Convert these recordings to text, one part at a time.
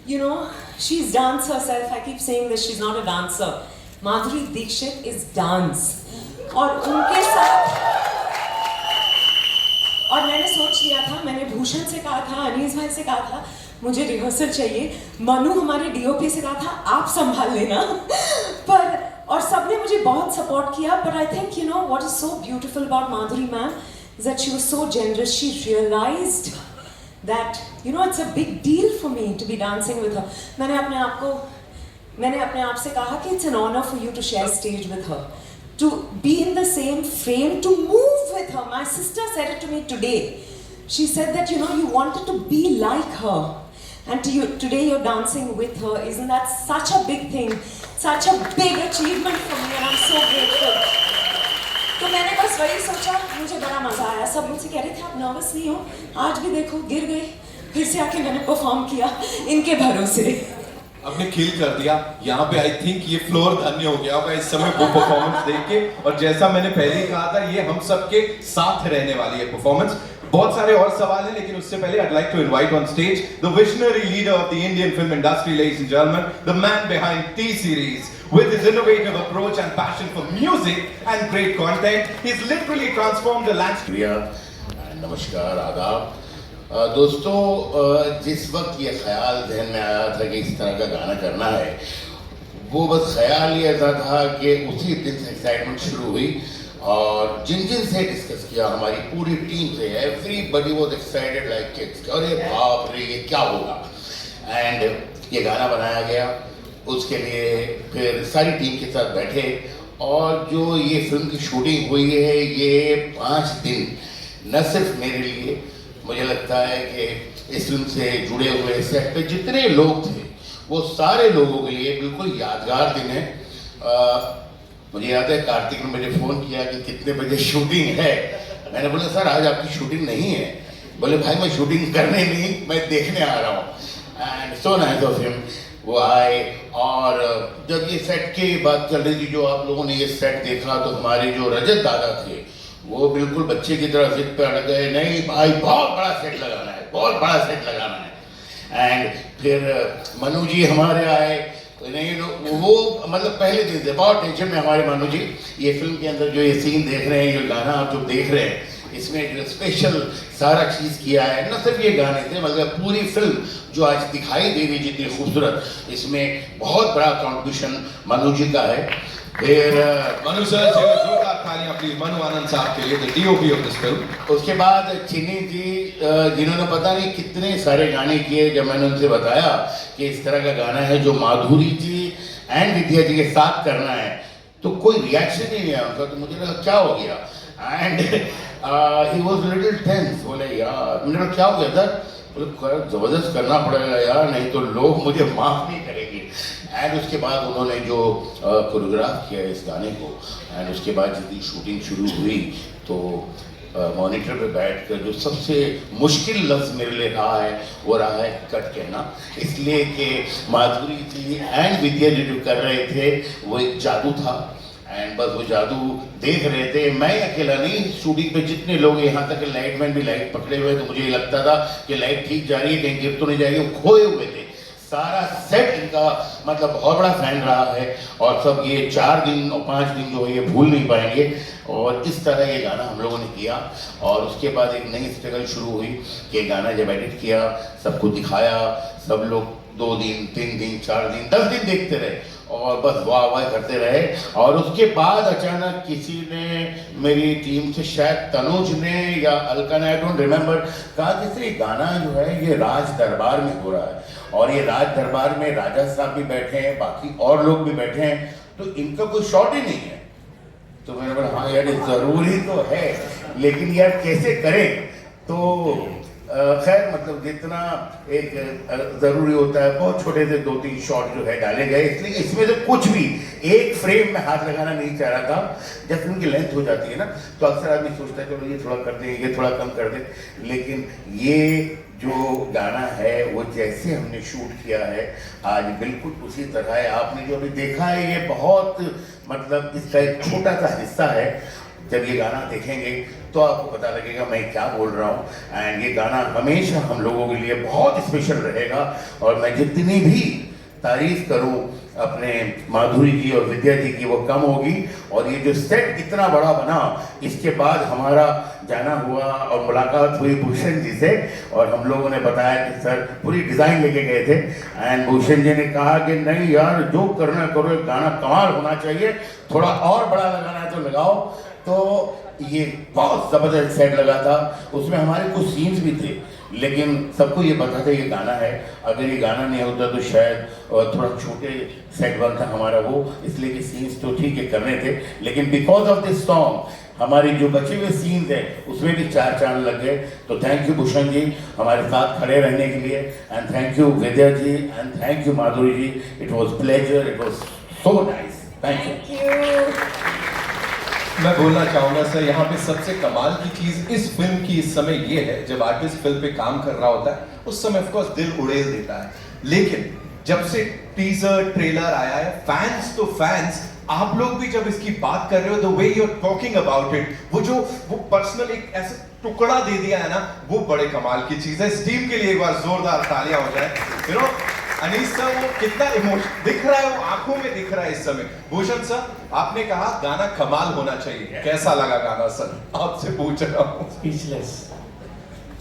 You know, she's dance herself. I keep saying this, she's not a dancer. Madhuri Dixit is dance. और उनके साथ, और मैंने सोच लिया था, मैंने भूषण से कहा था, अनीस भाई से कहा था, मुझे रिहर्सल चाहिए. मनु हमारे डीओपी से कहा था, आप संभाल लेना. पर और सबने मुझे बहुत सपोर्ट किया. But I think you know what is so beautiful about Madhuri ma'am is that she was so generous. She realized that you know it's a big deal for me to be dancing with her. मैंने अपने आप से कहा कि it's an honor for you to share stage with her, to be in the same frame, to move with her. My sister said it to me today. She said that you know you wanted to be like her, and today you're dancing with her. Isn't that such a big thing, such a big achievement for me, and I'm so grateful. तो मैंने बस वही सोचा, मुझे बड़ा मजा आया. सब मुझसे कह रहे थे आप नर्वस नहीं हो, आज भी देखो गिर गई, फिर से आके मैंने परफॉर्म किया इनके भरोसे. आपने किल कर दिया यहाँ पे. आई थिंक ये फ्लोर धन्य हो गया होगा इस समय वो परफॉर्मेंस देख के. और जैसा मैंने पहले ही कहा था, ये हम सबके साथ रहने वाली है परफॉर्मेंस. बहुत सारे और सवाल हैं, लेकिन उससे पहले I'd like to invite on stage the visionary leader of the Indian film industry, ladies and gentlemen, the man behind T-Series. With his innovative approach and passion for music and great content, he's literally transformed the landscape. नमस्कार, आदाब. दोस्तों, जिस वक्त ये ख्याल जहन में आया था कि इस तरह का गाना करना है, वो बस ख्याल ये ऐसा था कि उसी दिन से एक्साइटमेंट शुरू हुई. और जिन जिन से डिस्कस किया, हमारी पूरी टीम से, everybody was excited like kids. अरे बाप रे, ये क्या होगा. एंड ये गाना बनाया गया. उसके लिए फिर सारी टीम के साथ बैठे, और जो ये फिल्म की शूटिंग हुई है, ये 5 दिन न सिर्फ मेरे लिए, मुझे लगता है कि इस फिल्म से जुड़े हुए सेट पे जितने लोग थे, वो सारे लोगों के लिए बिल्कुल यादगार दिन है. मुझे याद है कार्तिक ने मुझे फ़ोन किया कि कितने बजे शूटिंग है. मैंने बोला सर आज आपकी शूटिंग नहीं है. बोले भाई मैं शूटिंग करने नहीं, मैं देखने आ रहा हूँ. And so nice of him. वो आए, और जब ये सेट की बात चल रही थी, जो आप लोगों ने ये सेट देखा, तो हमारे जो रजत दादा थे, वो बिल्कुल बच्चे की तरह जिद पे अड़ गए, नहीं भाई बहुत बड़ा सेट लगाना है, बहुत बड़ा सेट लगाना है. एंड फिर मनु जी हमारे आए. नहीं, वो मतलब पहले दिन से बहुत टेंशन में हमारे मनु जी. ये फिल्म के अंदर जो ये सीन देख रहे हैं, ये गाना आप जो देख रहे हैं, इसमें जो स्पेशल सारा चीज़ किया है, न सिर्फ ये गाने थे, मतलब पूरी फिल्म जो आज दिखाई दे रही जितनी खूबसूरत, इसमें बहुत बड़ा कंट्रीब्यूशन मनु जी का है. फिर मनु सर, जोरदार तालियां प्लीज मनु आनंद साहब के लिए, the DOP of this film. उसके बाद चिनी जी, जिन्होंने पता नहीं कितने सारे गाने किए. जब मैंने उनसे बताया कि इस तरह का गाना है जो माधुरी जी एंड विद्या जी के साथ करना है, तो कोई रिएक्शन ही नहीं आया उनका. तो मुझे लगा क्या हो गया. And he was little tense. बोले यार, मैंने कहा क्या हो गया सर. बोले जबरदस्त करना पड़ेगा यार, नहीं तो लोग मुझे माफ नहीं करेंगे. एंड उसके बाद उन्होंने जो कोरियोग्राफ किया इस गाने को, एंड उसके बाद जितनी शूटिंग शुरू हुई, तो मॉनिटर पे बैठकर जो सबसे मुश्किल लफ्ज़ मेरे लिए रहा है, वो रहा है कट कहना. इसलिए कि माधुरी जी एंड विद्या जी जो कर रहे थे, वो एक जादू था. एंड बस वो जादू देख रहे थे. मैं अकेला नहीं, शूटिंग पे जितने लोग, यहाँ तक लाइटमैन भी लाइट पकड़े हुए, तो मुझे लगता था कि लाइट ठीक जा रही है, कहीं गिर तो नहीं जाएगी. वो खोए हुए थे. सारा सेट इनका मतलब बहुत बड़ा फैन रहा है, और सब ये 4 दिन और 5 दिन जो है ये भूल नहीं पाएंगे. और इस तरह ये गाना हम लोगों ने किया. और उसके बाद एक नई स्ट्रगल शुरू हुई कि गाना जब एडिट किया, सबको दिखाया, सब लोग 2 दिन 3 दिन 4 दिन 10 दिन देखते रहे, और बस वाह वाह करते रहे. और उसके बाद अचानक किसी ने, मेरी टीम से शायद तनुज ने या अलका ने, आई डोंट रिमेम्बर, कहा कि ये गाना जो है ये राज दरबार में हो रहा है, और ये राज दरबार में राजा साहब भी बैठे हैं, बाकी और लोग भी बैठे हैं, तो इनका कोई शॉट ही नहीं है. तो मैंने बोला हाँ यार, ज़रूरी तो है, लेकिन यार कैसे करें. तो खैर मतलब जितना एक ज़रूरी होता है, बहुत छोटे से 2-3 शॉट जो है डाले गए. इसलिए इसमें से कुछ भी एक फ्रेम में हाथ लगाना नहीं चाह रहा था. जब फिल्म की लेंथ हो जाती है ना, तो अक्सर आदमी सोचता है चलो ये थोड़ा कर दें, ये थोड़ा कम कर दें. लेकिन ये जो गाना है, वो जैसे हमने शूट किया है आज बिल्कुल उसी तरह है. आपने जो अभी देखा है, ये बहुत मतलब इसका एक छोटा सा हिस्सा है. जब ये गाना देखेंगे तो आपको पता लगेगा मैं क्या बोल रहा हूँ। एंड ये गाना हमेशा हम लोगों के लिए बहुत स्पेशल रहेगा, और मैं जितनी भी तारीफ करूं अपने माधुरी जी और विद्या जी की वो कम होगी। और ये जो सेट इतना बड़ा बना, इसके बाद हमारा जाना हुआ और मुलाकात हुई भूषण जी से, और हम लोगों ने बताया कि सर पूरी डिज़ाइन लेके गए थे, एंड भूषण जी ने कहा कि नहीं यार जो करना करो, गाना कमाल होना चाहिए, थोड़ा और बड़ा लगाना है तो लगाओ। तो ये बहुत ज़बरदस्त सेट लगा था, उसमें हमारे कुछ सीन्स भी थे, लेकिन सबको ये पता था ये गाना है। अगर ये गाना नहीं होता तो शायद थोड़ा छोटे सेट बनता हमारा वो, इसलिए कि सीन्स तो ठीक है करने थे, लेकिन बिकॉज ऑफ दिस सॉन्ग हमारी जो बचे हुए सीन्स हैं उसमें भी चार चांद लग गए। तो थैंक यू भूषण जी हमारे साथ खड़े रहने के लिए, and thank you Vidya ji, and thank you Madhuri ji. It was pleasure, it was so nice, thank you. Thank you. मैं बोलना चाहूंगा सर, यहाँ पे सबसे कमाल की चीज इस फिल्म की इस समय ये है, जब आर्टिस्ट फिल्म पे काम कर रहा होता है उस समय ऑफ कोर्स दिल उड़ेल देता है, लेकिन जब से टीजर ट्रेलर आया है, फैंस तो फैंस, आप लोग भी जब इसकी बात कर रहे हो, the way you are talking about it, वो पर्सनल एक ऐसा टुकड़ा दे दिया है ना, वो बड़े कमाल की चीज है। इस टीम के लिए एक बार जोरदार तालियां हो जाए। यू नो अनीस सर, वो कितना इमोशन दिख रहा है, वो आंखों में दिख रहा है इस समय। भूषण सर, आपने कहा गाना कमाल होना चाहिए, कैसा लगा गाना सर? आपसे पूछ रहा हूँ। स्पीचलेस,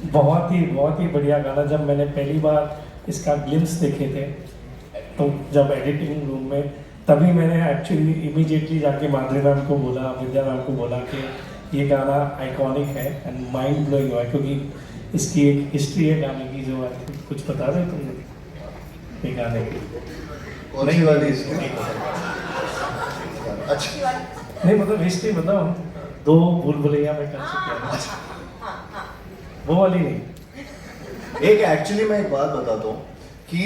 बहुत ही बढ़िया गाना। जब मैंने पहली बार इसका ग्लिम्स देखे थे, तो जब एडिटिंग रूम में, तभी मैंने एक्चुअली इमीडिएटली जाके माधुरी मैम को बोला, विद्या मैम को बोला कि ये गाना आइकॉनिक है एंड माइंड ब्लोइंग हुआ, क्योंकि इसकी एक हिस्ट्री है गाने की, जो कुछ बता रहे तुम ये गाने की? कौन सी वाली इसकी? अच्छा, नहीं मतलब हिस्ट्री, मतलब हम 2 भूल भुलैया में कर चुके हैं, वो वाली नहीं। एक एक्चुअली मैं एक बात बताता हूँ कि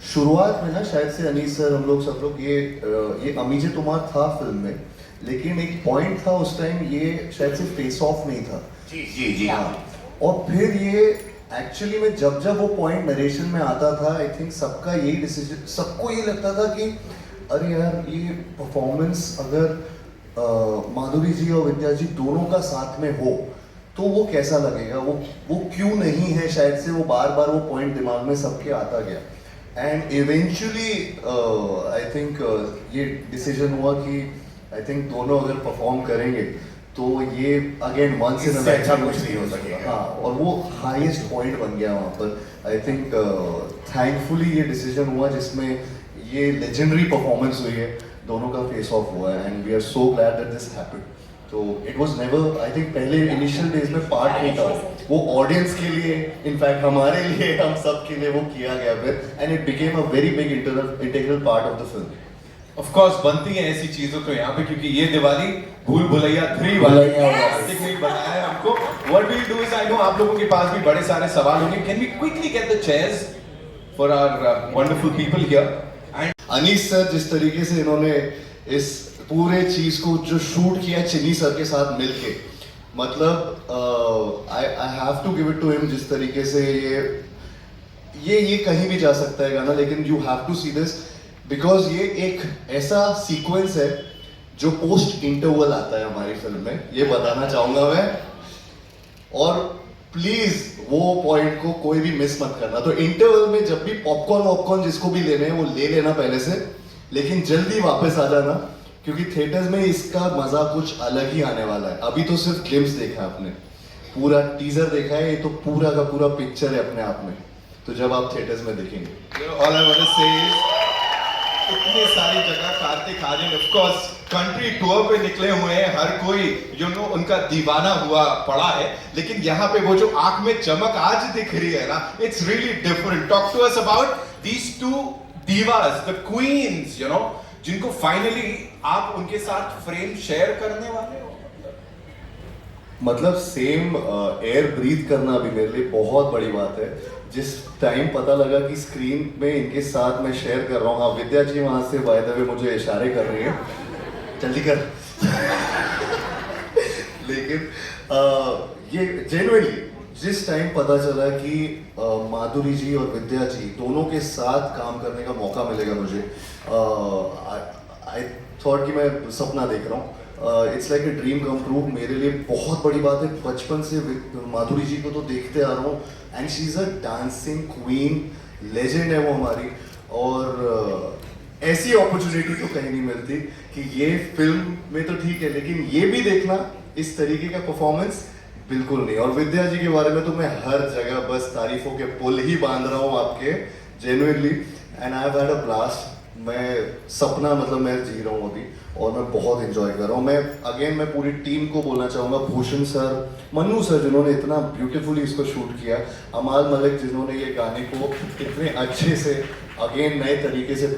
शुरुआत में ना शायद से अनीस सर, हम लोग सब लोग ये अमीजे तुम्हार था फिल्म में, लेकिन एक पॉइंट था उस टाइम, ये शायद से फेस ऑफ नहीं था। जी जी जी हाँ, और फिर ये एक्चुअली में जब वो पॉइंट नरेशन में आता था, आई थिंक सबका यही डिसीजन, सबको ये लगता था कि अरे यार ये परफॉर्मेंस अगर माधुरी जी और विद्या जी दोनों का साथ में हो तो वो कैसा लगेगा, वो क्यों नहीं है, शायद से वो बार बार वो पॉइंट दिमाग में सबके आता गया। एंड इवेंचुअली आई थिंक ये डिसीजन हुआ कि आई थिंक दोनों अगर परफॉर्म करेंगे तो ये अगेन वंस इन इससे अच्छा कुछ नहीं हो सकेगा। हाँ, और वो हाईएस्ट पॉइंट बन गया वहाँ पर। आई थिंक थैंकफुली ये डिसीजन हुआ जिसमें ये लेजेंडरी परफॉर्मेंस हुई है, दोनों का फेस ऑफ हुआ है, and we are so glad that this happened. तो it was never, I think पहले इनिशियल डेज में पार्ट नहीं था, वो ऑडियंस के लिए, इनफैक्ट हमारे लिए, हम सब के लिए वो किया गया फिर, and it became a very big integral part of the film. Of course बनती हैं ऐसी चीजों तो यहाँ पे, क्योंकि ये दिवाली भूल भुलैया 3 वाला कार्तिक ने बताया है हमको। What we do is, I know आप लोगों के पास भी बड़े सारे सवाल होंगे, can we quickly get the chairs for our wonderful people here. And Anees sir जिस तरीके से इन्होंने इस पूरे चीज को जो शूट किया चिन्नी सर के साथ मिलके, मतलब I have to give it to him, जिस तरीके से ये कहीं भी जा सकता है गाना, लेकिन you have to see this because ये एक ऐसा सीक्वेंस है जो पोस्ट इंटरवल आता है हमारी फिल्म में, ये बताना चाहूंगा मैं, और प्लीज वो पॉइंट को कोई भी मिस मत करना। तो इंटरवल में जब भी पॉपकॉर्न जिसको भी लेने हैं वो ले लेना पहले से, लेकिन जल्दी वापस आ जाना, क्योंकि थिएटर्स में इसका मजा कुछ अलग ही आने वाला है। अभी तो सिर्फ ग्लिम्स देखा है आपने, पूरा टीजर देखा है, ये तो पूरा का पूरा पिक्चर है अपने आप में, तो जब आप थिएटर्स में देखेंगे। ऑल आई वांट टू से इतनी सारी जगह Kartik Aaryan of course country tour पे निकले हुए हैं, हर कोई यू नो उनका दीवाना हुआ पड़ा है, लेकिन यहाँ पे वो जो आंख में चमक आज दिख रही है ना, it's really different. Talk to us about these 2 divas, the queens, you know, जिनको फाइनली आप उनके साथ फ्रेम शेयर करने वाले हो। मतलब सेम एयर ब्रीथ करना भी मेरे लिए बहुत बड़ी बात है। जिस टाइम पता लगा कि स्क्रीन में इनके साथ मैं शेयर कर रहा हूँ, हाँ विद्या जी वहाँ से बाय द वे मुझे इशारे कर रही है, जल्दी कर लेकिन ये जेन्युइनली जिस टाइम पता चला कि माधुरी जी और विद्या जी दोनों के साथ काम करने का मौका मिलेगा मुझे, आई थॉट कि मैं सपना देख रहा हूँ। It's like a dream come true मेरे लिए बहुत बड़ी बात है बचपन से माधुरी जी को तो देखते आ रहा हूँ and she is a dancing queen legend है वो हमारी और ऐसी अपॉर्चुनिटी तो कहीं नहीं मिलती कि ये फिल्म में तो ठीक है लेकिन ये भी देखना इस तरीके का परफॉर्मेंस बिल्कुल नहीं और विद्या जी के बारे में तो मैं हर जगह बस तारीफों के पुल ही बांध रहा हूँ आपके genuinely and I have had a blast मैं सपना मतलब मैं जी रहा हूँ अभी और मैं बहुत एंजॉय कर रहा हूँ मैं पूरी टीम को बोलना चाहूँगा भूषण सर मन्नू सर जिन्होंने इतना ब्यूटीफुली इसको शूट किया अमाल मलिक जिन्होंने ये गाने को इतने अच्छे से अगेन नए तरीके से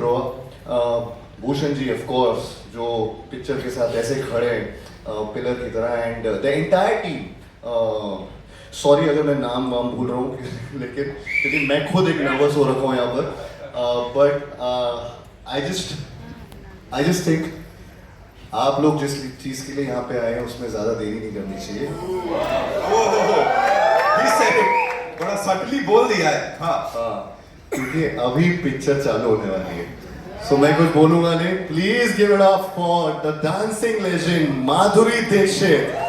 भूषण जी ऑफ कोर्स जो पिक्चर के साथ ऐसे खड़े पिलर की तरह and the entire team sorry अगर मैं नाम वाम भूल रहा हूँ लेकिन क्योंकि मैं खुद एक नर्वस हो रखा हूँ यहाँ पर बट आई जस्ट थिंक आप लोग जिस चीज़ के लिए यहाँ पे आए हैं उसमें ज़्यादा देरी नहीं करनी चाहिए He said it. बड़ा सटली बोल दिया है हाँ क्योंकि अभी पिक्चर चालू होने वाली है सो मैं कुछ बोलूंगा नहीं please give it up for the dancing legend Madhuri Dixit